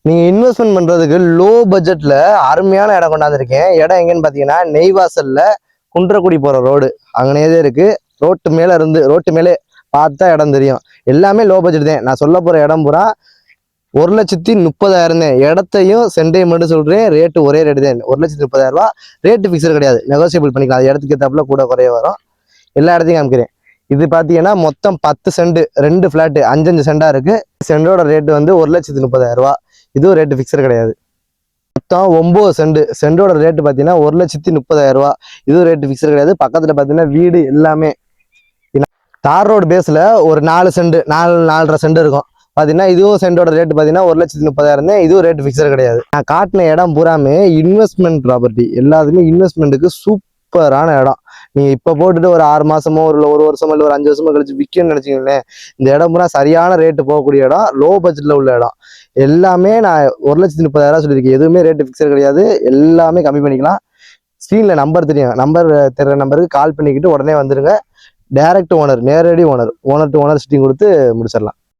நீங்க இன்வெஸ்ட்மெண்ட் பண்றதுக்கு லோ பட்ஜெட்ல அருமையான இடம் கொண்டாந்துருக்கேன். இடம் எங்கன்னு பாத்தீங்கன்னா நெய்வாசல்ல குன்றக்குடி போற ரோடு அங்கனேதே இருக்கு. ரோட்டு மேலே பார்த்தா இடம் தெரியும். எல்லாமே லோ பட்ஜெட் தான். நான் சொல்ல போற இடம் பூரா 1,30,000 தான். இடத்தையும் சென்டையும் மட்டும் சொல்றேன். ரேட்டு ஒரே ரேட்டு தான், 1,30,000 ரூபா. ரேட்டு ஃபிக்ஸட் கிடையாது, நெகோசியபிள் பண்ணிக்கலாம். அது இடத்துக்கு ஏத்தாப்புல கூட குறைய வரும். எல்லா இடத்தையும் காமிக்கிறேன். இது பாத்தீங்கன்னா மொத்தம் 10 சென்ட், 2 ஃபிளாட் 5 சென்டா இருக்கு. சென்டோட ரேட்டு வந்து 1,30,000 ரூபா. இதுவும் ரேட்டு ஃபிக்ஸட் கிடையாது. மொத்தம் 9 சென்ட். சென்டோட ரேட்டு பாத்தீங்கன்னா 1,30,000 ரூபா. இதுவும் ரேட்டு ஃபிக்ஸட் கிடையாது. பக்கத்துல பாத்தீங்கன்னா வீடு எல்லாமே தார் ரோடு பேஸ்ல ஒரு 4 சென்ட் 4.5 சென்ட் இருக்கும். பாத்தீங்கன்னா இதுவும் சென்டோட ரேட்டு பாத்தீங்கன்னா 1,30,000 தான். இதுவும் ரேட்டு ஃபிக்ஸட் கிடையாது. நான் காட்டின இடம் பூராமே இன்வெஸ்ட்மெண்ட் ப்ராப்பர்ட்டி. எல்லாத்துமே இன்வெஸ்ட்மெண்ட்டுக்கு சூப்பரான இடம். நீங்க இப்ப போட்டுட்டு ஒரு 6 மாசமோ ஒரு வருஷமோ இல்லை ஒரு 5 வருஷமோ கழிச்சு விற்கணும்னு நினைச்சீங்களேன், இந்த இடம் பூரா சரியான ரேட்டு போகக்கூடிய இடம், லோ பட்ஜெட்ல உள்ள இடம். எல்லாமே நான் 1,30,000 சொல்லியிருக்கேன். எதுவுமே ரேட்டு ஃபிக்ஸட் கிடையாது. எல்லாமே கம்மி பண்ணிக்கலாம். ஸ்க்ரீன்ல நம்பர் தெரியும், நம்பர் தெரிற நம்பருக்கு கால் பண்ணிக்கிட்டு உடனே வந்துருங்க. டைரக்ட் ஓனர், நேரடி ஓனர் டு ஓனர் சிட்டிங் கொடுத்து முடிச்சிடலாம்.